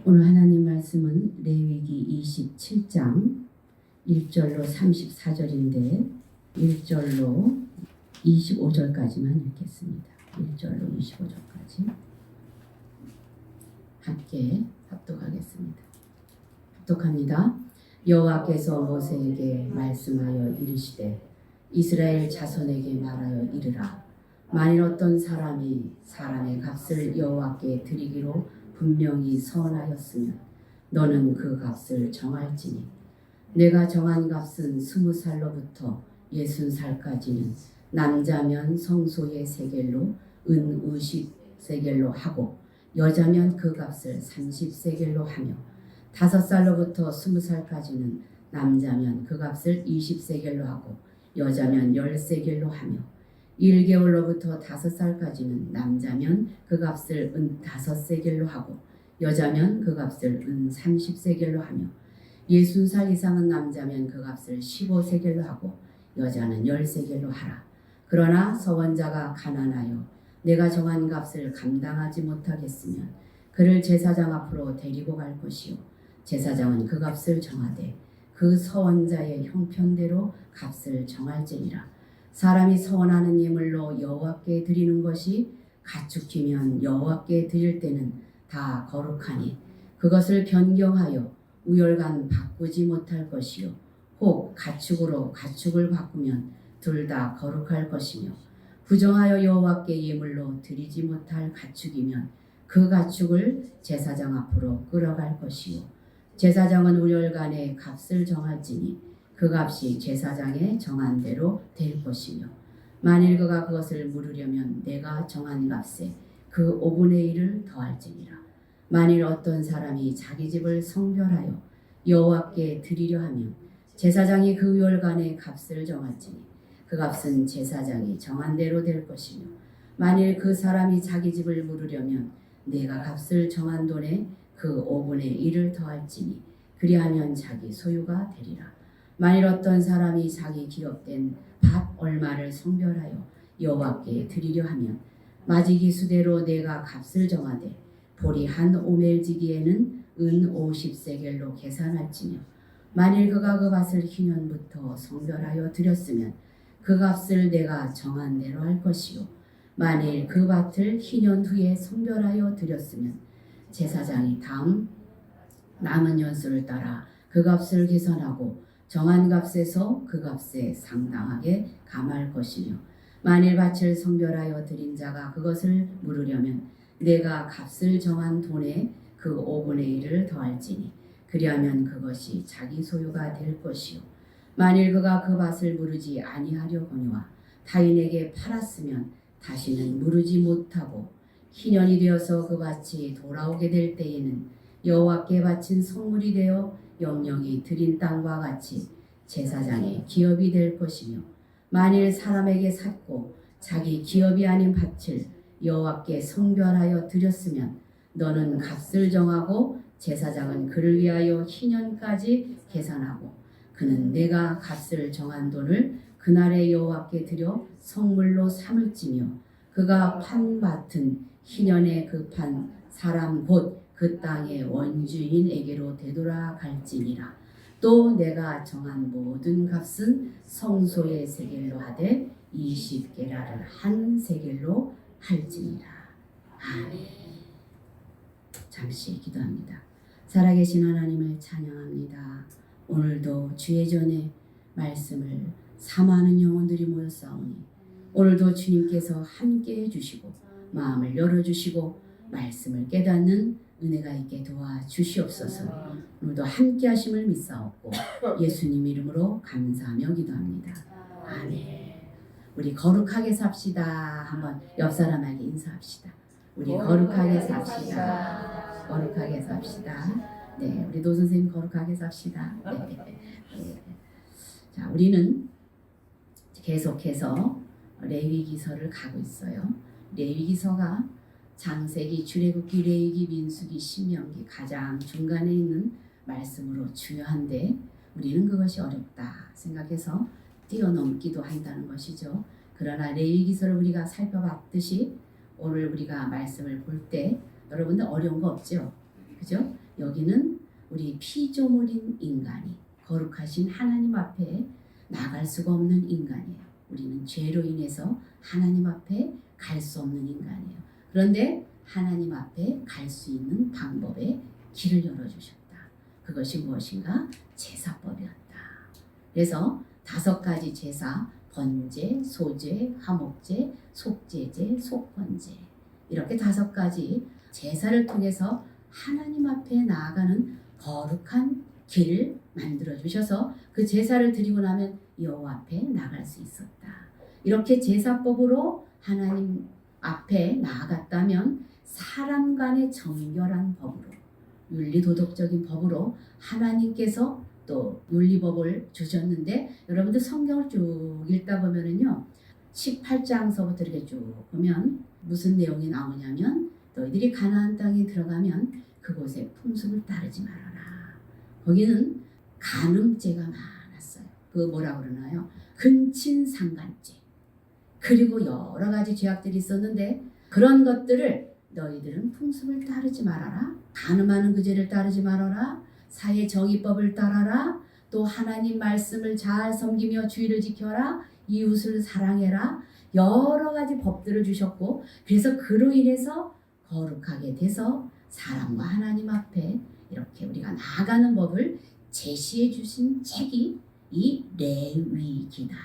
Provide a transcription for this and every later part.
오늘 하나님 말씀은 레위기 27장 1절로 34절인데 1절로 25절까지만 읽겠습니다. 1절로 25절까지 함께 합독하겠습니다. 합독합니다. 여호와께서 모세에게 말씀하여 이르시되 이스라엘 자손에게 말하여 이르라. 만일 어떤 사람이 사람의 값을 여호와께 드리기로 분명히 서원하였으면 너는 그 값을 정할지니 내가 정한 값은 20살로부터 60살까지는 남자면 성소의 세겔로 은 50세겔로 하고 여자면 그 값을 30세겔로 하며 5살로부터 20살까지는 남자면 그 값을 20세겔로 하고 여자면 10세겔로 하며 1개월로부터 5살까지는 남자면 그 값을 은 5세겔로 하고 여자면 그 값을 은 30세겔로 하며 60살 이상은 남자면 그 값을 15세겔로 하고 여자는 10세겔로 하라. 그러나 서원자가 가난하여 내가 정한 값을 감당하지 못하겠으면 그를 제사장 앞으로 데리고 갈 것이요 제사장은 그 값을 정하되 그 서원자의 형편대로 값을 정할지니라. 사람이 서원하는 예물로 여호와께 드리는 것이 가축이면 여호와께 드릴 때는 다 거룩하니 그것을 변경하여 우열간 바꾸지 못할 것이요 혹 가축으로 가축을 바꾸면 둘 다 거룩할 것이며 부정하여 여호와께 예물로 드리지 못할 가축이면 그 가축을 제사장 앞으로 끌어갈 것이요 제사장은 우열간의 값을 정할지니 그 값이 제사장의 정한 대로 될 것이며 만일 그가 그것을 물으려면 내가 정한 값에 그 5분의 1을 더할지니라. 만일 어떤 사람이 자기 집을 성별하여 여호와께 드리려 하면 제사장이 그 우열간의 값을 정할지니 그 값은 제사장이 정한 대로 될 것이며 만일 그 사람이 자기 집을 물으려면 내가 값을 정한 돈에 그 5분의 1을 더할지니 그리하면 자기 소유가 되리라. 만일 어떤 사람이 자기 기업된 밭 얼마를 성별하여 여호와께 드리려 하면 마지기 수대로 내가 값을 정하되 보리 한 오멜지기에는 은 50세겔로 계산할지며 만일 그가 그 밭을 희년부터 성별하여 드렸으면 그 값을 내가 정한 대로 할 것이요 만일 그 밭을 희년 후에 성별하여 드렸으면 제사장이 다음 남은 연수를 따라 그 값을 계산하고 정한 값에서 그 값에 상당하게 감할 것이며 만일 밭을 성별하여 드린 자가 그것을 물으려면 내가 값을 정한 돈에 그 5분의 1을 더할지니 그리하면 그것이 자기 소유가 될 것이요 만일 그가 그 밭을 물으지 아니하려거니와 타인에게 팔았으면 다시는 물으지 못하고 희년이 되어서 그 밭이 돌아오게 될 때에는 여호와께 바친 성물이 되어 영영이 드린 땅과 같이 제사장의 기업이 될 것이며 만일 사람에게 샀고 자기 기업이 아닌 밭을 여호와께 성별하여 드렸으면 너는 값을 정하고 제사장은 그를 위하여 희년까지 계산하고 그는 내가 값을 정한 돈을 그날에 여호와께 드려 성물로 삼을지며 그가 판 밭은 희년에 그 판 사람 곧 그 땅의 원주인에게로 되돌아갈지니라. 또 내가 정한 모든 값은 성소의 세겔로 하되 20게라를 한 세겔로 할지니라. 아멘. 잠시 기도합니다. 살아계신 하나님을 찬양합니다. 오늘도 주의 전에 말씀을 사모하는 영혼들이 모였사오니 오늘도 주님께서 함께해 주시고 마음을 열어주시고 말씀을 깨닫는 은혜가 있게 도와주시옵소서. 오늘도 함께 하심을 믿사옵고 예수님 이름으로 감사하며 기도합니다. 아멘. 우리 거룩하게 삽시다. 한번 옆 사람에게 인사합시다. 우리 거룩하게 삽시다. 거룩하게 삽시다. 네, 우리 노 선생님 거룩하게 삽시다. 네. 자, 우리는 계속해서 레위기서를 가고 있어요. 레위기서가 창세기, 출애굽기, 레위기, 민수기, 신명기 가장 중간에 있는 말씀으로 중요한데 우리는 그것이 어렵다 생각해서 뛰어넘기도 한다는 것이죠. 그러나 레위기서를 우리가 살펴봤듯이 오늘 우리가 말씀을 볼 때 여러분들 어려운 거 없죠? 그죠? 여기는 우리 피조물인 인간이 거룩하신 하나님 앞에 나갈 수가 없는 인간이에요. 우리는 죄로 인해서 하나님 앞에 갈 수 없는 인간이에요. 그런데 하나님 앞에 갈 수 있는 방법의 길을 열어주셨다. 그것이 무엇인가? 제사법이었다. 그래서 5가지 제사, 번제, 소제, 화목제, 속죄제, 속건제, 이렇게 5가지 제사를 통해서 하나님 앞에 나아가는 거룩한 길을 만들어 주셔서 그 제사를 드리고 나면 여호와 앞에 나갈 수 있었다. 이렇게 제사법으로 하나님 앞에 나아갔다면 사람 간의 정결한 법으로, 윤리도덕적인 법으로 하나님께서 또 윤리법을 주셨는데, 여러분들 성경을 쭉 읽다 보면은요, 18장서부터 이렇게 쭉 보면 무슨 내용이 나오냐면, 너희들이 가나안 땅에 들어가면 그곳의 풍습을 따르지 말아라. 거기는 간음죄가 많았어요. 그 뭐라 그러나요? 근친상간죄. 그리고 여러 가지 죄악들이 있었는데, 그런 것들을 너희들은 풍습을 따르지 말아라. 간음하는 그 죄를 따르지 말아라. 사회 정의법을 따라라. 또 하나님 말씀을 잘 섬기며 주의를 지켜라. 이웃을 사랑해라. 여러 가지 법들을 주셨고, 그래서 그로 인해서 거룩하게 돼서 사람과 하나님 앞에 이렇게 우리가 나아가는 법을 제시해 주신 책이 이 레위기다.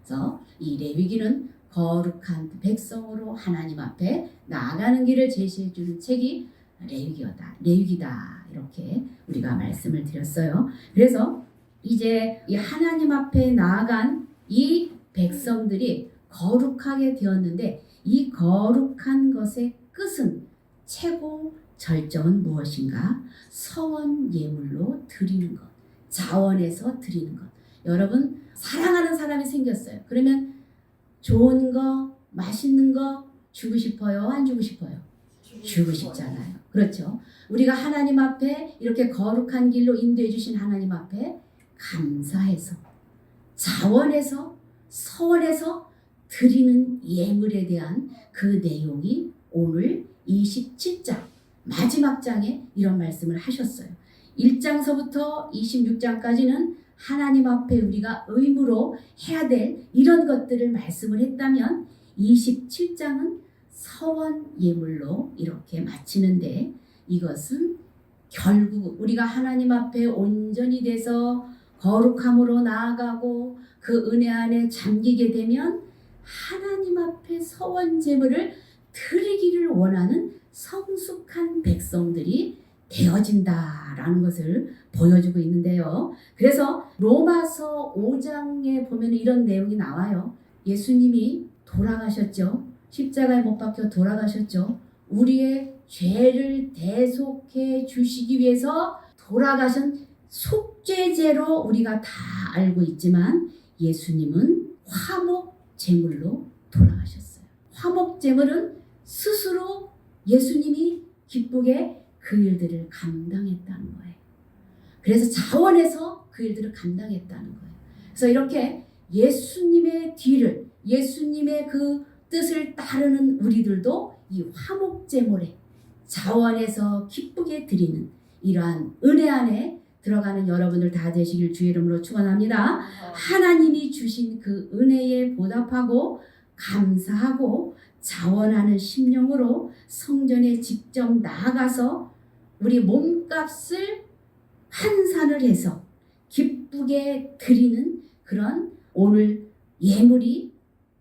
그래서 이 레위기는 거룩한 백성으로 하나님 앞에 나아가는 길을 제시해 주는 책이 레위기다. 이렇게 우리가 말씀을 드렸어요. 그래서 이제 이 하나님 앞에 나아간 이 백성들이 거룩하게 되었는데, 이 거룩한 것의 끝은, 최고 절정은 무엇인가? 서원 예물로 드리는 것, 자원해서 드리는 것. 여러분, 사랑하는 사람이 생겼어요. 그러면 좋은 거, 맛있는 거 주고 싶어요? 안 주고 싶어요? 주고 싶잖아요. 그렇죠? 우리가 하나님 앞에 이렇게 거룩한 길로 인도해 주신 하나님 앞에 감사해서, 자원해서, 서원해서 드리는 예물에 대한 그 내용이 오늘 27장 마지막 장에 이런 말씀을 하셨어요. 1장서부터 26장까지는 하나님 앞에 우리가 의무로 해야 될 이런 것들을 말씀을 했다면, 27장은 서원 예물로 이렇게 마치는데, 이것은 결국 우리가 하나님 앞에 온전히 돼서 거룩함으로 나아가고 그 은혜 안에 잠기게 되면 하나님 앞에 서원 제물을 드리기를 원하는 성숙한 백성들이 되어진다라는 것을 보여주고 있는데요. 그래서 로마서 5장에 보면 이런 내용이 나와요. 예수님이 돌아가셨죠. 십자가에 못 박혀 돌아가셨죠. 우리의 죄를 대속해 주시기 위해서 돌아가신 속죄제로 우리가 다 알고 있지만, 예수님은 화목 제물로 돌아가셨어요. 화목 제물은 스스로 예수님이 기쁘게 그 일들을 감당했다는 거예요. 그래서 자원해서 그 일들을 감당했다는 거예요. 그래서 이렇게 예수님의 뒤를, 예수님의 그 뜻을 따르는 우리들도 이 화목 제물에 자원해서 기쁘게 드리는 이러한 은혜 안에 들어가는 여러분들 다 되시길 주의 이름으로 축원합니다. 하나님이 주신 그 은혜에 보답하고 감사하고 자원하는 심령으로 성전에 직접 나아가서 우리 몸값을 환산을 해서 기쁘게 드리는 그런 오늘 예물이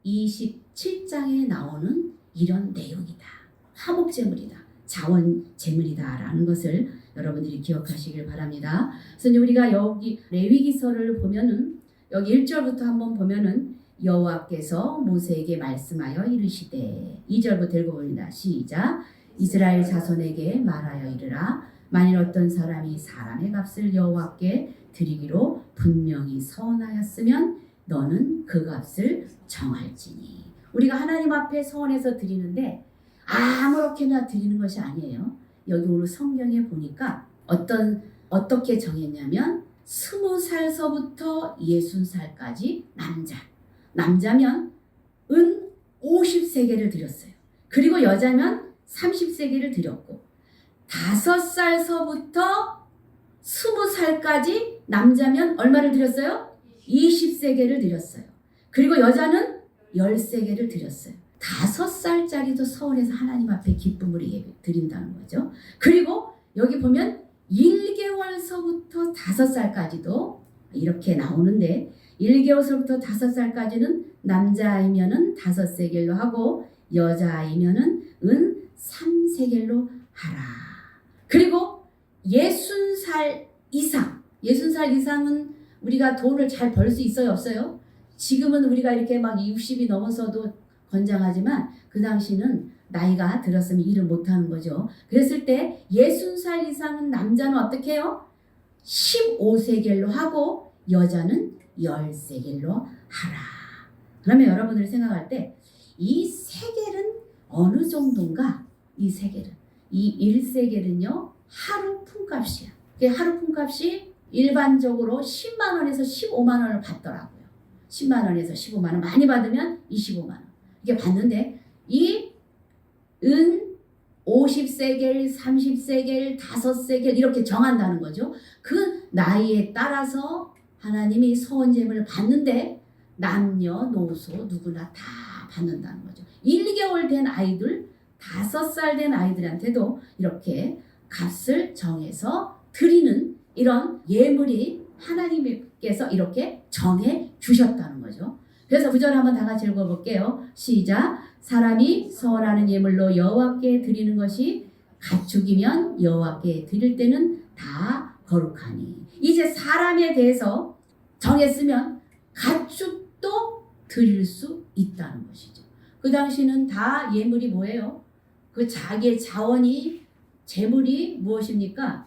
27장에 나오는 이런 내용이다. 화목제물이다. 자원제물이다라는 것을 여러분들이 기억하시길 바랍니다. 그래서 이제 우리가 여기 레위기서를 보면은 여기 1절부터 한번 보면은 여호와께서 모세에게 말씀하여 이르시되, 2절부터 읽어봅니다. 시작. 이스라엘 자손에게 말하여 이르라. 만일 어떤 사람이 사람의 값을 여호와께 드리기로 분명히 서원하였으면 너는 그 값을 정할지니. 우리가 하나님 앞에 서원해서 드리는데 아무렇게나 드리는 것이 아니에요. 여기 오늘 성경에 보니까 어떻게 정했냐면 20살서부터 60살까지 남자면 은 50세겔을 드렸어요. 그리고 여자면 30세겔을 드렸고, 5살서부터 20살까지 남자면 얼마를 드렸어요? 20세겔을 드렸어요. 그리고 여자는 10세겔을 드렸어요. 5살짜리도 서원에서 하나님 앞에 기쁨으로 예배 드린다는 거죠. 그리고 여기 보면 1개월서부터 5살까지도 이렇게 나오는데 1개월서부터 5살까지는 남자아이면은 5세겔로 하고 여자아이면은 3세겔로 하라. 그리고 60살 이상은 우리가 돈을 잘 벌 수 있어요, 없어요? 지금은 우리가 이렇게 막 60이 넘어서도 건장하지만 그 당시는 나이가 들었으면 일을 못하는 거죠. 그랬을 때 60살 이상은 남자는 어떻게 해요? 15세겔로 하고 여자는 10세겔로 하라. 그러면 여러분들이 생각할 때 이 세겔은 어느 정도인가? 이 세겔은 이 1세겔은요 하루 품값이야. 하루 품값이 일반적으로 10만 원에서 15만 원을 받더라고요. 10만 원에서 15만 원, 많이 받으면 25만 원. 이게 받는데 이 은 50세겔, 30세겔, 5세겔 이렇게 정한다는 거죠. 그 나이에 따라서 하나님이 서원제물을 받는데 남녀노소 누구나 다 받는다는 거죠. 1, 2개월 된 아이들, 5살 된 아이들한테도 이렇게 값을 정해서 드리는 이런 예물이 하나님께서 이렇게 정해 주셨다는 거죠. 그래서 9절 한번 다 같이 읽어볼게요. 시작. 사람이 서원하는 예물로 여호와께 드리는 것이 가축이면 여호와께 드릴 때는 다 거룩하니. 이제 사람에 대해서 정했으면 가축도 드릴 수 있다는 것이죠. 그 당시는 다 예물이 뭐예요? 그 자기의 자원이 재물이 무엇입니까?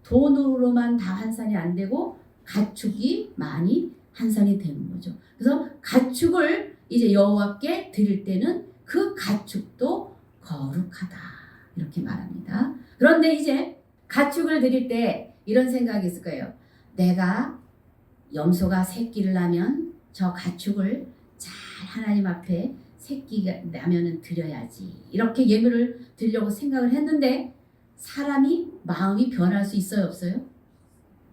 돈으로만 다 환산이 안 되고 가축이 많이 환산이 되는 거죠. 그래서 가축을 이제 여호와께 드릴 때는 그 가축도 거룩하다 이렇게 말합니다. 그런데 이제 가축을 드릴 때 이런 생각이 있을 거예요. 내가 염소가 새끼를 낳으면 저 가축을 잘 하나님 앞에 새끼가 나면은 드려야지 이렇게 예물을 드리려고 생각을 했는데 사람이 마음이 변할 수 있어요, 없어요?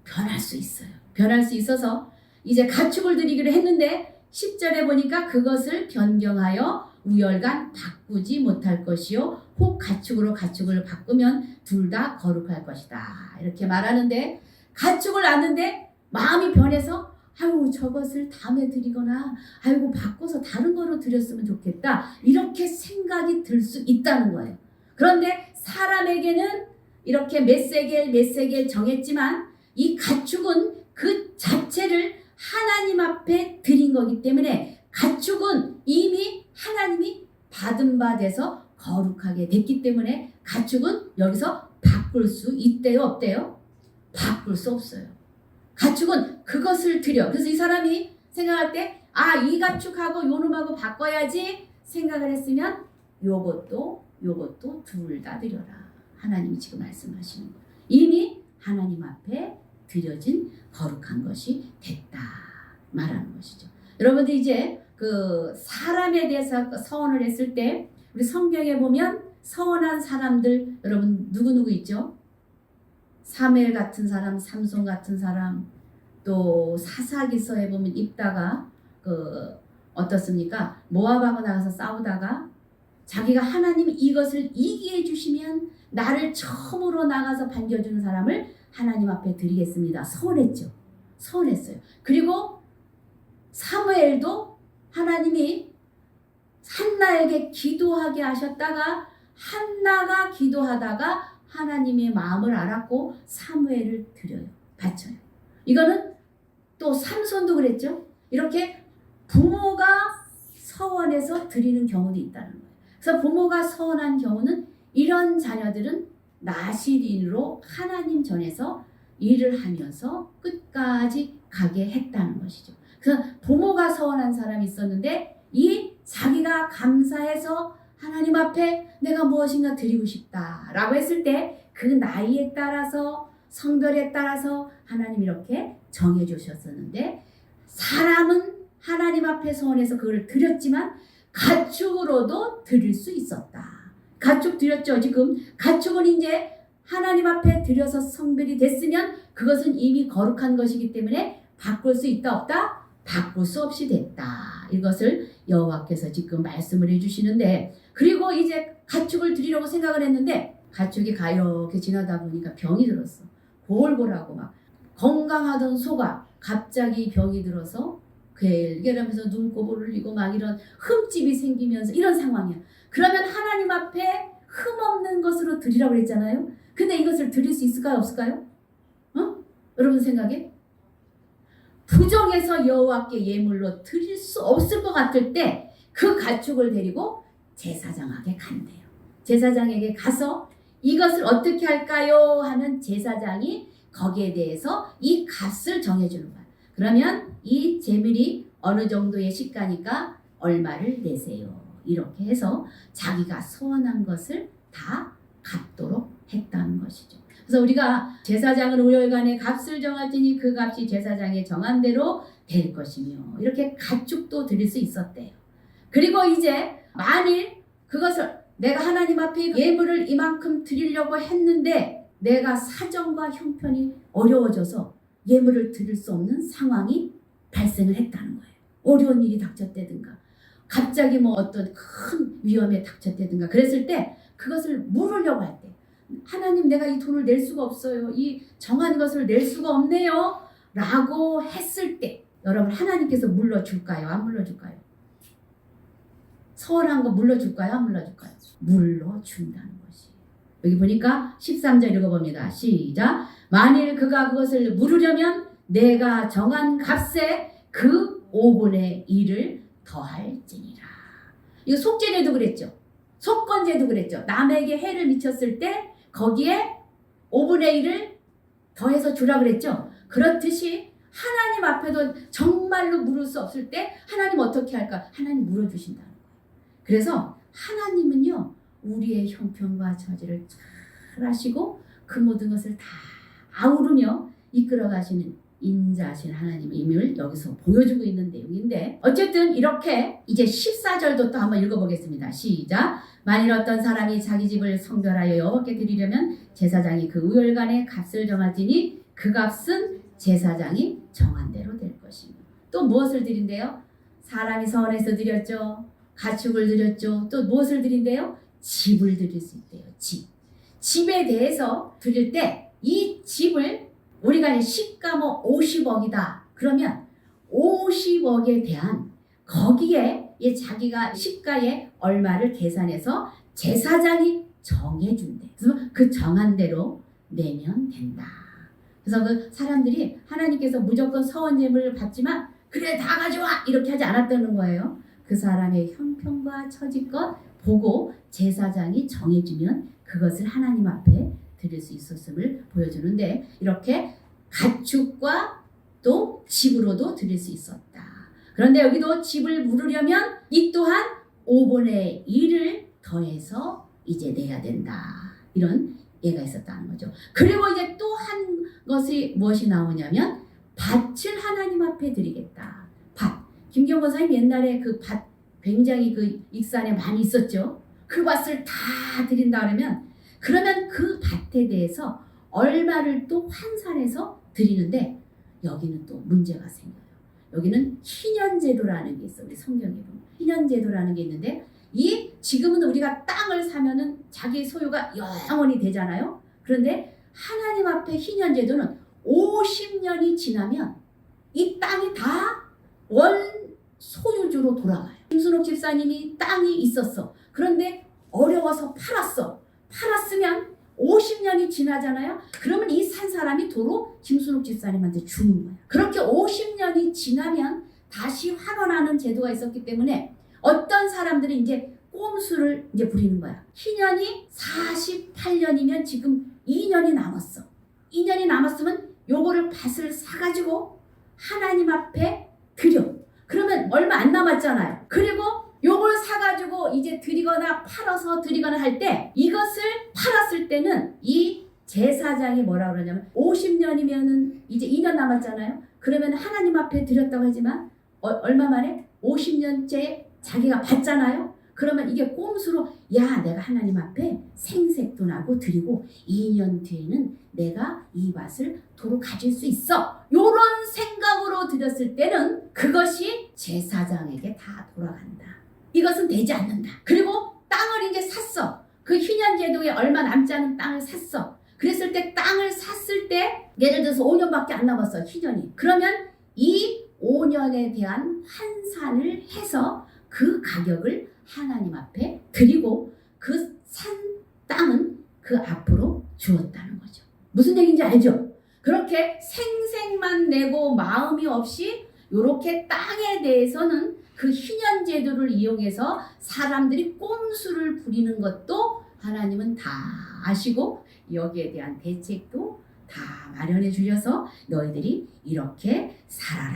변할 수 있어요. 변할 수 있어서 이제 가축을 드리기로 했는데 10절에 보니까 그것을 변경하여 우열간 바꾸지 못할 것이요 혹 가축으로 가축을 바꾸면 둘 다 거룩할 것이다 이렇게 말하는데 가축을 낳는데 마음이 변해서 아이고 저것을 다음에 드리거나 아이고 바꿔서 다른 거로 드렸으면 좋겠다 이렇게 생각이 들 수 있다는 거예요. 그런데 사람에게는 이렇게 몇 세겔 정했지만 이 가축은 그 자체를 하나님 앞에 드린 거기 때문에 가축은 이미 하나님이 받은 바 돼서 거룩하게 됐기 때문에 가축은 여기서 바꿀 수 있대요, 없대요? 바꿀 수 없어요. 가축은 그것을 드려. 그래서 이 사람이 생각할 때 이 가축하고 요 놈하고 바꿔야지 생각을 했으면 요것도 둘 다 드려라. 하나님이 지금 말씀하시는 거예요. 이미 하나님 앞에 드려진 거룩한 것이 됐다 말하는 것이죠. 여러분들 이제 그 사람에 대해서 서원을 했을 때 우리 성경에 보면 서원한 사람들 여러분 누구 있죠? 사무엘 같은 사람, 삼손 같은 사람, 또 사사기서에 보면 입다가 어떻습니까? 모압하고 나가서 싸우다가 자기가 하나님 이것을 이기게 해주시면 나를 처음으로 나가서 반겨주는 사람을 하나님 앞에 드리겠습니다. 서원했죠. 서원했어요. 그리고 사무엘도 하나님이 한나에게 기도하게 하셨다가 한나가 기도하다가 하나님의 마음을 알았고 사무엘을 드려요. 바쳐요. 이거는 또 삼손도 그랬죠. 이렇게 부모가 서원해서 드리는 경우도 있다는 거예요. 그래서 부모가 서원한 경우는 이런 자녀들은 나시린으로 하나님 전에서 일을 하면서 끝까지 가게 했다는 것이죠. 그래서 부모가 서원한 사람이 있었는데 이 자기가 감사해서 하나님 앞에 내가 무엇인가 드리고 싶다라고 했을 때 그 나이에 따라서 성별에 따라서 하나님 이렇게 정해 주셨었는데 사람은 하나님 앞에 서원해서 그걸 드렸지만 가축으로도 드릴 수 있었다. 가축 드렸죠. 지금 가축은 이제 하나님 앞에 드려서 성별이 됐으면 그것은 이미 거룩한 것이기 때문에 바꿀 수 있다 없다? 바꿀 수 없이 됐다. 이것을 여호와께서 지금 말씀을 해주시는데, 그리고 이제 가축을 드리려고 생각을 했는데 가축이 이렇게 지나다 보니까 병이 들었어. 골골하고 막 건강하던 소가 갑자기 병이 들어서 괴결하면서 눈곱을 흘리고 막 이런 흠집이 생기면서 이런 상황이야. 그러면 하나님 앞에 흠 없는 것으로 드리라고 그랬잖아요. 근데 이것을 드릴 수 있을까요 없을까요? 여러분 생각에? 부정해서 여호와께 예물로 드릴 수 없을 것 같을 때 그 가축을 데리고 제사장에게 간대요. 제사장에게 가서 이것을 어떻게 할까요? 하는 제사장이 거기에 대해서 이 값을 정해주는 거야. 그러면 이 제물이 어느 정도의 시가니까 얼마를 내세요. 이렇게 해서 자기가 소원한 것을 다 갚도록 했다는 것이죠. 그래서 우리가 제사장은 우열간에 값을 정할지니 그 값이 제사장의 정한 대로 될 것이며, 이렇게 가축도 드릴 수 있었대요. 그리고 이제 만일 그것을 내가 하나님 앞에 예물을 이만큼 드리려고 했는데 내가 사정과 형편이 어려워져서 예물을 드릴 수 없는 상황이 발생을 했다는 거예요. 어려운 일이 닥쳤다든가 갑자기 뭐 어떤 큰 위험에 닥쳤다든가 그랬을 때 그것을 물으려고 할 때, 하나님 내가 이 돈을 낼 수가 없어요. 이 정한 것을 낼 수가 없네요. 라고 했을 때 여러분 하나님께서 물러줄까요? 안 물러줄까요? 서운한 거 물러줄까요? 안 물러줄까요? 물러준다는 것이. 여기 보니까 13절 읽어봅니다. 시작. 만일 그가 그것을 물으려면 내가 정한 값에 그 5분의 1을 더할지니라. 이거 속죄제도 그랬죠. 속건제도 그랬죠. 남에게 해를 미쳤을 때 거기에 5분의 1을 더해서 주라 그랬죠. 그렇듯이 하나님 앞에도 정말로 물을 수 없을 때 하나님 어떻게 할까? 하나님 물어주신다는 거예요. 그래서 하나님은요 우리의 형편과 처지를 잘 아시고 그 모든 것을 다 아우르며 이끌어 가시는 인자하신 하나님임을 여기서 보여주고 있는 내용인데, 어쨌든 이렇게 이제 14절도 또 한번 읽어보겠습니다. 시작. 만일 어떤 사람이 자기 집을 성별하여 여호와께 드리려면 제사장이 그 우열간의 값을 정할지니 그 값은 제사장이 정한 대로 될 것이며. 또 무엇을 드린대요? 사람이 서원해서 드렸죠. 가축을 드렸죠. 또 무엇을 드린대요? 집을 드릴 수 있대요. 집에 대해서 드릴 때 이 집을 우리가 시가 뭐 50억이다. 그러면 50억에 대한 거기에 자기가 시가에 얼마를 계산해서 제사장이 정해준대. 그래서 그 정한 대로 내면 된다. 그래서 그 사람들이 하나님께서 무조건 서원제물을 받지만 그래 다 가져와 이렇게 하지 않았다는 거예요. 그 사람의 형편과 처지껏 보고 제사장이 정해주면 그것을 하나님 앞에 드릴 수 있었음을 보여주는데, 이렇게 가축과 또 집으로도 드릴 수 있었다. 그런데 여기도 집을 물으려면 이 또한 5분의 1을 더해서 이제 내야 된다. 이런 예가 있었다는 거죠. 그리고 이제 또 한 것이 무엇이 나오냐면 밭을 하나님 앞에 드리겠다. 밭. 김경호 선생님 옛날에 그 밭 굉장히 그 익산에 많이 있었죠. 그 밭을 다 드린다 그러면 그 밭에 대해서 얼마를 또 환산해서 드리는데 여기는 또 문제가 생겨요. 여기는 희년제도라는 게 있어. 우리 성경에 보면 희년제도라는 게 있는데, 이 지금은 우리가 땅을 사면은 자기 소유가 영원히 되잖아요. 그런데 하나님 앞에 희년제도는 50년이 지나면 이 땅이 다 원 소유주로 돌아가요. 김순옥 집사님이 땅이 있었어. 그런데 어려워서 팔았으면 50년이 지나잖아요. 그러면 이 산 사람이 도로 김순옥 집사님한테 주는 거야. 그렇게 50년이 지나면 다시 환원하는 제도가 있었기 때문에 어떤 사람들은 이제 꼼수를 이제 부리는 거야. 희년이 48년이면 지금 2년이 남았어. 2년이 남았으면 요거를 밭을 사가지고 하나님 앞에 드려. 그러면 얼마 안 남았잖아요. 그리고 요걸 사가지고 이제 드리거나 팔아서 드리거나 할 때, 이것을 팔았을 때는 이 제사장이 뭐라 그러냐면 50년이면은 이제 2년 남았잖아요. 그러면 하나님 앞에 드렸다고 하지만 얼마 만에 50년째 자기가 받잖아요. 그러면 이게 꼼수로 야 내가 하나님 앞에 생색도 나고 드리고 2년 뒤에는 내가 이 밭을 도로 가질 수 있어. 요런 생각으로 드렸을 때는 그것이 제사장에게 다 돌아간다. 이것은 되지 않는다. 그리고 땅을 이제 샀어. 그 희년제도에 얼마 남지 않은 땅을 샀어. 그랬을 때 땅을 샀을 때 예를 들어서 5년밖에 안 남았어. 희년이. 그러면 이 5년에 대한 환산을 해서 그 가격을 하나님 앞에 드리고 그 산 땅은 그 앞으로 주었다는 거죠. 무슨 얘기인지 알죠? 그렇게 생색만 내고 마음이 없이 이렇게 땅에 대해서는 그 희년 제도를 이용해서 사람들이 꼼수를 부리는 것도 하나님은 다 아시고 여기에 대한 대책도 다 마련해 주셔서 너희들이 이렇게 살아라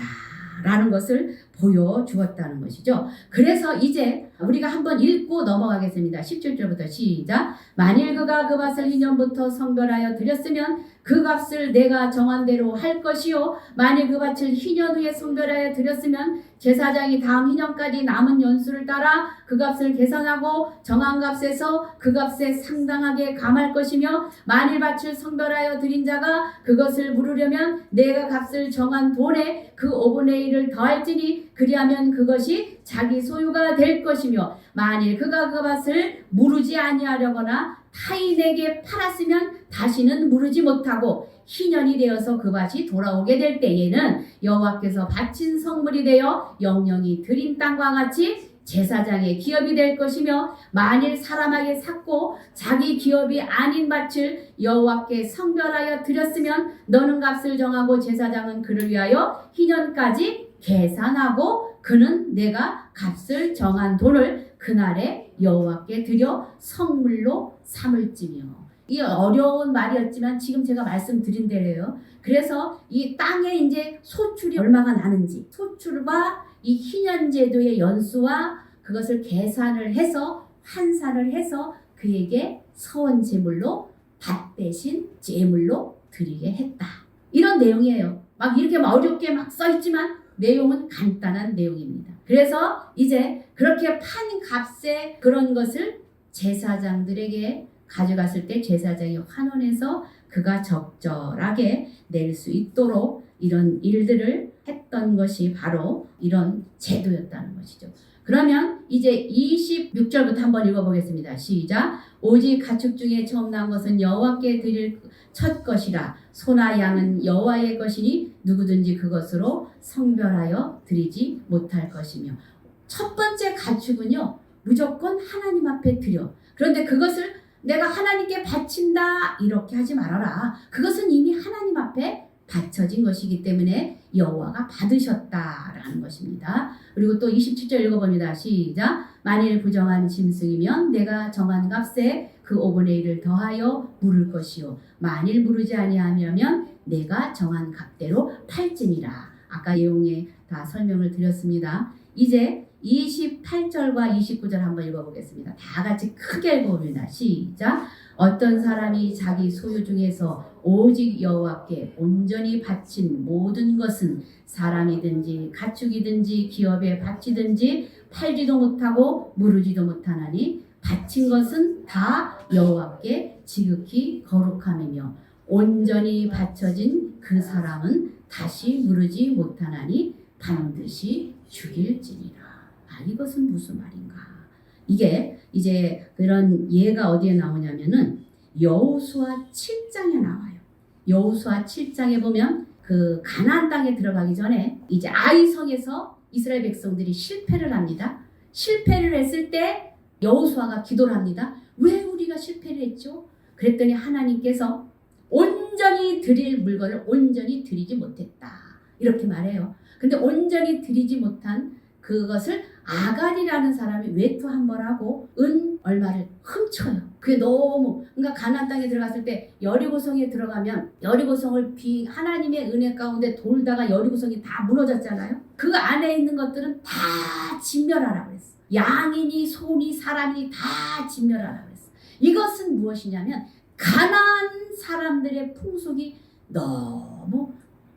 라는 것을 보여주었다는 것이죠. 그래서 이제 우리가 한번 읽고 넘어가겠습니다. 17절부터 시작. 만일 그가 그 밭을 희년부터 성별하여 드렸으면 그 값을 내가 정한 대로 할 것이요 만일 그 밭을 희년 후에 성별하여 드렸으면 제사장이 다음 희년까지 남은 연수를 따라 그 값을 계산하고 정한 값에서 그 값에 상당하게 감할 것이며 만일 밭을 성별하여 드린 자가 그것을 물으려면 내가 값을 정한 돈에 그 5분의 1을 더할지니 그리하면 그것이 자기 소유가 될 것이며 만일 그가 그 밭을 무르지 아니하려거나 타인에게 팔았으면 다시는 무르지 못하고 희년이 되어서 그 밭이 돌아오게 될 때에는 여호와께서 바친 성물이 되어 영영이 드린 땅과 같이 제사장의 기업이 될 것이며 만일 사람에게 샀고 자기 기업이 아닌 밭을 여호와께 성별하여 드렸으면 너는 값을 정하고 제사장은 그를 위하여 희년까지 계산하고 그는 내가 값을 정한 돈을 그날에 여호와께 드려 성물로 삼을지며. 이 어려운 말이었지만 지금 제가 말씀드린 대로요. 그래서 이 땅에 이제 소출이 얼마가 나는지 소출과 이 희년제도의 연수와 그것을 계산을 해서 환산을 해서 그에게 서원 제물로 밭 대신 제물로 드리게 했다. 이런 내용이에요. 막 이렇게 어렵게 막 써있지만 내용은 간단한 내용입니다. 그래서 이제 그렇게 판 값에 그런 것을 제사장들에게 가져갔을 때 제사장이 환원해서 그가 적절하게 낼 수 있도록 이런 일들을 했던 것이 바로 이런 제도였다는 것이죠. 그러면 이제 26절부터 한번 읽어보겠습니다. 시작. 오직 가축 중에 처음 난 것은 여호와께 드릴 첫 것이라 소나 양은 여호와의 것이니 누구든지 그것으로 성별하여 드리지 못할 것이며. 첫 번째 가축은요 무조건 하나님 앞에 드려. 그런데 그것을 내가 하나님께 바친다 이렇게 하지 말아라. 그것은 이미 하나님 앞에 바쳐진 것이기 때문에 여호와가 받으셨다라는 것입니다. 그리고 또 27절 읽어봅니다. 시작. 만일 부정한 짐승이면 내가 정한 값에 그 5분의 1을 더하여 물을 것이요 만일 무르지 아니하면 내가 정한 값대로 팔지니라. 아까 내용에 다 설명을 드렸습니다. 이제 28절과 29절 한번 읽어보겠습니다. 다 같이 크게 읽어봅니다. 시작. 어떤 사람이 자기 소유 중에서 오직 여호와께 온전히 바친 모든 것은 사람이든지 가축이든지 기업에 바치든지 팔지도 못하고 무르지도 못하나니 바친 것은 다 여호와께 지극히 거룩함이며 온전히 바쳐진 그 사람은 다시 무르지 못하나니 반드시 죽일지니라. 이것은 무슨 말인가? 이게 이제 그런 예가 어디에 나오냐면은 여호수아 7장에 나와요. 여호수아 7장에 보면 그 가나안 땅에 들어가기 전에 이제 아이성에서 이스라엘 백성들이 실패를 합니다. 실패를 했을 때 여호수아가 기도를 합니다. 왜 우리가 실패를 했죠? 그랬더니 하나님께서 온전히 드릴 물건을 온전히 드리지 못했다. 이렇게 말해요. 근데 온전히 드리지 못한 그것을 아갈이라는 사람이 외투 한 벌 하고 은 얼마를 훔쳐요. 그게 너무 그러니까 가나안 땅에 들어갔을 때 여리고성에 들어가면 여리고성을 하나님의 은혜 가운데 돌다가 여리고성이 다 무너졌잖아요. 그 안에 있는 것들은 다 진멸하라고 했어. 양이니 소니 사람이 다 진멸하라고 했어. 이것은 무엇이냐면 가나안 사람들의 풍속이 너무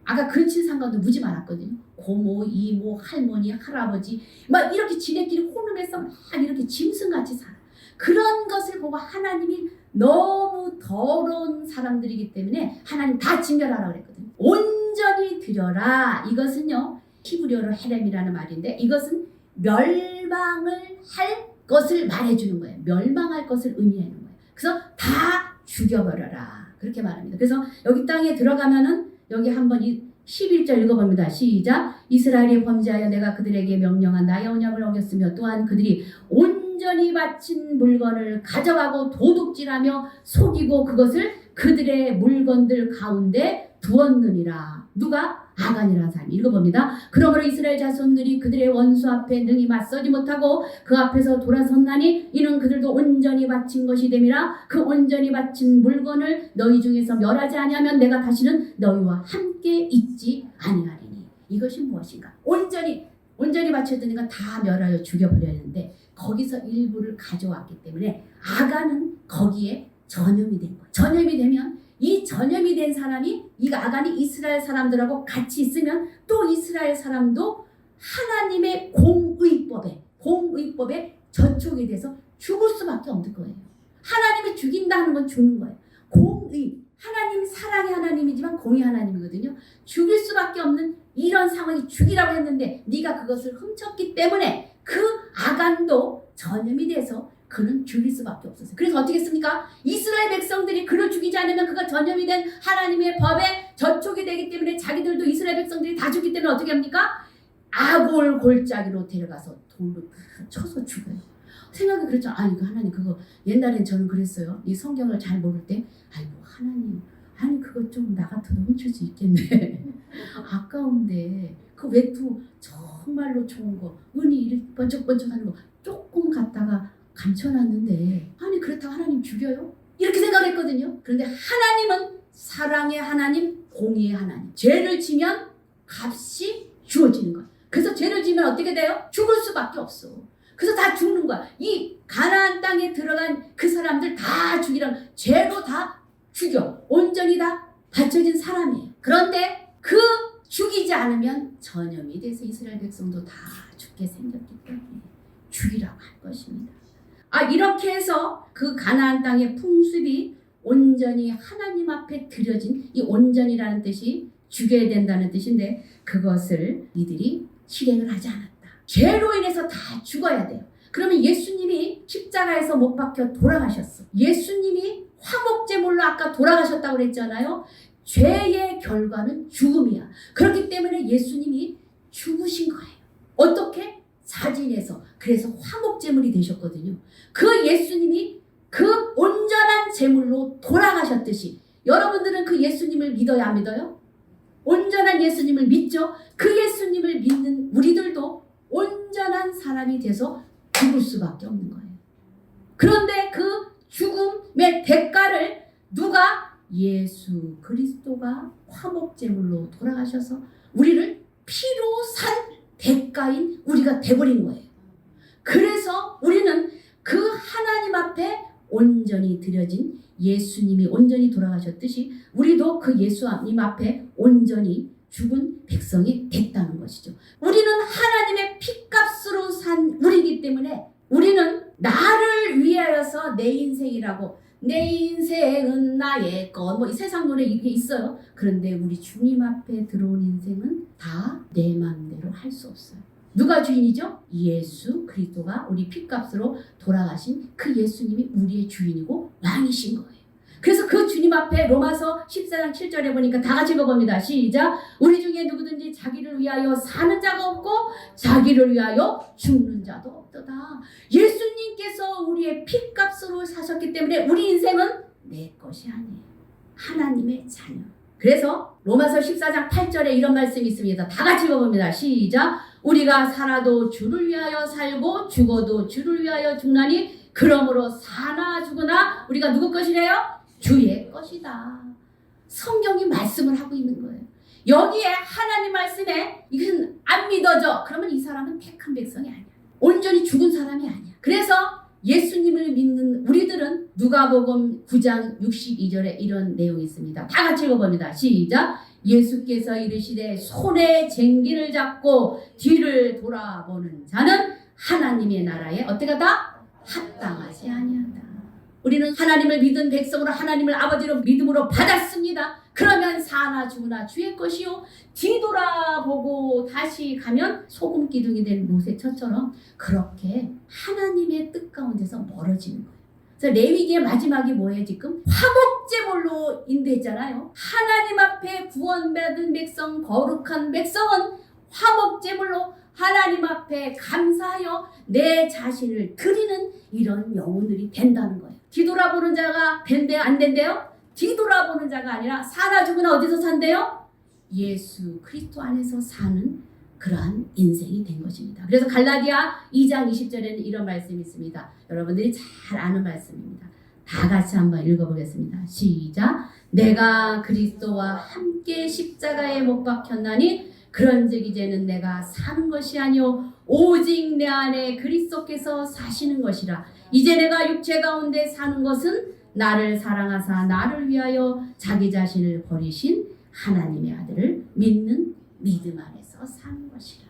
아까 근친 상관도 무지 많았거든요. 고모, 이모, 할머니, 할아버지 막 이렇게 지네끼리 혼음해서 막 이렇게 짐승같이 살아. 그런 것을 보고 하나님이 너무 더러운 사람들이기 때문에 하나님 다 진멸하라고 그랬거든요. 온전히 드려라. 이것은요 히브리어로 헤렘이라는 말인데 이것은 멸망을 할 것을 말해주는 거예요. 멸망할 것을 의미하는 거예요. 그래서 다 죽여버려라 그렇게 말합니다. 그래서 여기 땅에 들어가면은 여기 한번 11절 읽어봅니다. 시작. 이스라엘이 범죄하여 내가 그들에게 명령한 나의 언약을 어겼으며 또한 그들이 온전히 바친 물건을 가져가고 도둑질하며 속이고 그것을 그들의 물건들 가운데 두었느니라. 누가? 아간이라는 사람이. 읽어봅니다. 그러므로 이스라엘 자손들이 그들의 원수 앞에 능히 맞서지 못하고 그 앞에서 돌아섰나니 이는 그들도 온전히 바친 것이 됨이라. 그 온전히 바친 물건을 너희 중에서 멸하지 아니하면 내가 다시는 너희와 함께 있지 아니하리니. 이것이 무엇인가? 온전히 바쳤다니까 다 멸하여 죽여버려야 하는데 거기서 일부를 가져왔기 때문에 아간은 거기에 전염이 된 거예요. 전염이 되면 이 전염이 된 사람이 이 아간이 이스라엘 사람들하고 같이 있으면 또 이스라엘 사람도 하나님의 공의법에 저촉이 돼서 죽을 수밖에 없는 거예요. 하나님이 죽인다는 건 죽는 거예요. 공의, 하나님 사랑의 하나님이지만 공의 하나님이거든요. 죽일 수밖에 없는 이런 상황이 죽이라고 했는데 네가 그것을 훔쳤기 때문에 그 아간도 전염이 돼서 그는 죽일 수밖에 없었어요. 그래서 어떻게 했습니까? 이스라엘 백성들이 그를 죽이지 않으면 그가 전염이 된 하나님의 법에 저촉이 되기 때문에 자기들도 이스라엘 백성들이 다 죽기 때문에 어떻게 합니까? 아골 골짜기로 데려가서 돌로 쳐서 죽어요. 생각이 그랬죠. 아니 하나님 그거 옛날엔 저는 그랬어요. 이 성경을 잘 모를 때 아이고 하나님 아니 그거 좀 나 같아도 훔칠 수 있겠네. 아까운데 그 외투 정말로 좋은 거 은이 이렇게 번쩍번쩍하는 거 조금 갖다가 감춰놨는데 아니 그렇다고 하나님 죽여요? 이렇게 생각했거든요. 그런데 하나님은 사랑의 하나님, 공의의 하나님. 죄를 지면 값이 주어지는 거야. 그래서 죄를 지면 어떻게 돼요? 죽을 수밖에 없어. 그래서 다 죽는 거야. 이 가나안 땅에 들어간 그 사람들 다 죽이라는 죄로 다 죽여. 온전히 다 바쳐진 사람이에요. 그런데 그 죽이지 않으면 전염이 돼서 이스라엘 백성도 다 죽게 생겼기 때문에 죽이라고 할 것입니다. 이렇게 해서 그 가나안 땅의 풍습이 온전히 하나님 앞에 드려진 이 온전이라는 뜻이 죽여야 된다는 뜻인데 그것을 이들이 실행을 하지 않았다. 죄로 인해서 다 죽어야 돼요. 그러면 예수님이 십자가에서 못 박혀 돌아가셨어. 예수님이 화목제물로 아까 돌아가셨다고 그랬잖아요. 죄의 결과는 죽음이야. 그렇기 때문에 예수님이 죽으신 거예요. 어떻게? 자진해서. 그래서 화목제물이 되셨거든요. 그 예수님이 그 온전한 제물로 돌아가셨듯이 여러분들은 그 예수님을 믿어야 안 믿어요? 온전한 예수님을 믿죠? 그 예수님을 믿는 우리들도 온전한 사람이 돼서 죽을 수밖에 없는 거예요. 그런데 그 죽음의 대가를 누가? 예수 그리스도가 화목제물로 돌아가셔서 우리를 피로 산 대가인 우리가 돼버린 거예요. 그래서 우리는 그 하나님 앞에 온전히 드려진 예수님이 온전히 돌아가셨듯이 우리도 그 예수님 앞에 온전히 죽은 백성이 됐다는 것이죠. 우리는 하나님의 피값으로 산 우리이기 때문에 우리는 나를 위하여서 내 인생이라고 내 인생은 나의 것 이 세상 노래 이게 있어요. 그런데 우리 주님 앞에 들어온 인생은 다 내 마음대로 할 수 없어요. 누가 주인이죠? 예수 그리스도가 우리 피값으로 돌아가신 그 예수님이 우리의 주인이고 왕이신 거예요. 그래서 그 주님 앞에 로마서 14장 7절에 보니까 다 같이 읽어봅니다. 시작. 우리 중에 누구든지 자기를 위하여 사는 자가 없고 자기를 위하여 죽는 자도 없도다. 예수님께서 우리의 피값으로 사셨기 때문에 우리 인생은 내 것이 아니에요. 하나님의 자녀. 그래서 로마서 14장 8절에 이런 말씀이 있습니다. 다 같이 읽어봅니다. 시작. 우리가 살아도 주를 위하여 살고 죽어도 주를 위하여 죽나니 그러므로 사나 죽으나 우리가 누구 것이래요? 주의 것이다. 성경이 말씀을 하고 있는 거예요. 여기에 하나님 말씀에 이것은 안 믿어져. 그러면 이 사람은 택한 백성이 아니야. 온전히 죽은 사람이 아니야. 그래서 예수님을 믿는 우리들은 누가복음 9장 62절에 이런 내용이 있습니다. 다 같이 읽어봅니다. 시작. 예수께서 이르시되 손에 쟁기를 잡고 뒤를 돌아보는 자는 하나님의 나라에 어떻게 하다? 합당하지 아니한다. 우리는 하나님을 믿은 백성으로 하나님을 아버지로 믿음으로 받았습니다. 그러면 사나 죽으나 주의 것이요 뒤돌아보고 다시 가면 소금 기둥이 된 모세처럼 그렇게 하나님의 뜻 가운데서 멀어지는 거예요. 그래서 레위기의 마지막이 뭐예요? 지금 화목제물로 인도했잖아요. 하나님 앞에 구원받은 백성, 거룩한 백성은 화목제물로 하나님 앞에 감사하여 내 자신을 드리는 이런 영혼들이 된다는 거예요. 뒤돌아보는 자가 된대요? 안 된대요? 뒤돌아보는 자가 아니라 사나 죽으나 어디서 산대요? 예수 그리스도 안에서 사는 그러한 인생이 된 것입니다. 그래서 갈라디아 2장 20절에는 이런 말씀이 있습니다. 여러분들이 잘 아는 말씀입니다. 다 같이 한번 읽어보겠습니다. 시작. 내가 그리스도와 함께 십자가에 못 박혔나니 그런즉 이제는 내가 사는 것이 아니요 오직 내 안에 그리스도께서 사시는 것이라. 이제 내가 육체 가운데 사는 것은 나를 사랑하사 나를 위하여 자기 자신을 버리신 하나님의 아들을 믿는 믿음 안에서 사는 것이라.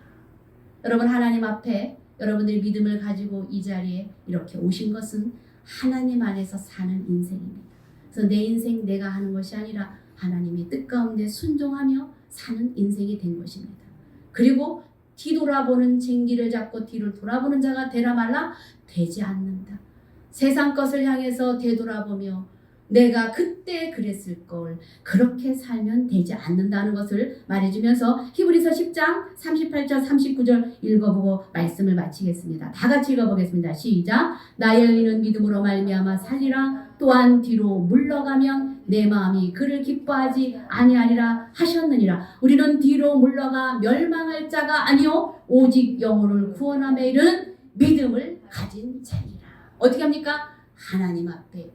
여러분 하나님 앞에 여러분들이 믿음을 가지고 이 자리에 이렇게 오신 것은 하나님 안에서 사는 인생입니다. 그래서 내 인생 내가 하는 것이 아니라 하나님의 뜻 가운데 순종하며 사는 인생이 된 것입니다. 그리고 뒤돌아보는 쟁기를 잡고 뒤를 돌아보는 자가 되라 말라 되지 않는다. 세상 것을 향해서 되돌아보며 내가 그때 그랬을 걸 그렇게 살면 되지 않는다는 것을 말해주면서 히브리서 10장 38절 39절 읽어보고 말씀을 마치겠습니다. 다 같이 읽어보겠습니다. 시작. 나의 의인은 믿음으로 말미암아 살리라. 또한 뒤로 물러가면 내 마음이 그를 기뻐하지 아니하리라 하셨느니라. 우리는 뒤로 물러가 멸망할 자가 아니요 오직 영혼을 구원함에 이르는 믿음을 가진 자니라. 어떻게 합니까? 하나님 앞에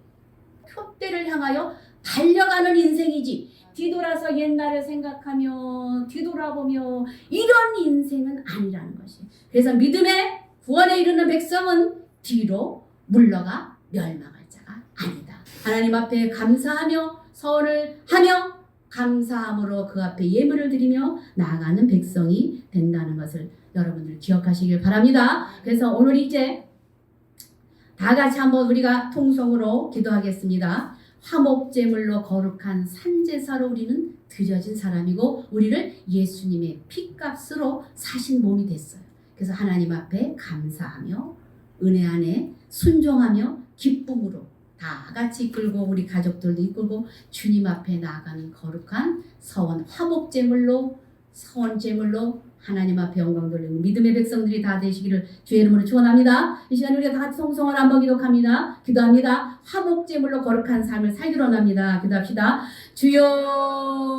표대를 향하여 달려가는 인생이지 뒤돌아서 옛날을 생각하며 뒤돌아보며 이런 인생은 아니라는 것이. 그래서 믿음의 구원에 이르는 백성은 뒤로 물러가 멸망할 자가 아니다. 하나님 앞에 감사하며 서원을 하며 감사함으로 그 앞에 예물을 드리며 나아가는 백성이 된다는 것을 여러분들 기억하시길 바랍니다. 그래서 오늘 이제 다 같이 한번 우리가 통성으로 기도하겠습니다. 화목제물로 거룩한 산제사로 우리는 드려진 사람이고 우리를 예수님의 피값으로 사신 몸이 됐어요. 그래서 하나님 앞에 감사하며 은혜 안에 순종하며 기쁨으로 다 같이 이끌고 우리 가족들도 이끌고 주님 앞에 나아가는 거룩한 서원 화목제물로 서원제물로 하나님 앞에 영광 돌리는 믿음의 백성들이 다 되시기를 주의 이름으로 축원합니다. 이 시간 우리가 다 같이 성성을 한번 기도합니다. 화목제물로 거룩한 삶을 살기로 합니다. 기도합시다. 주여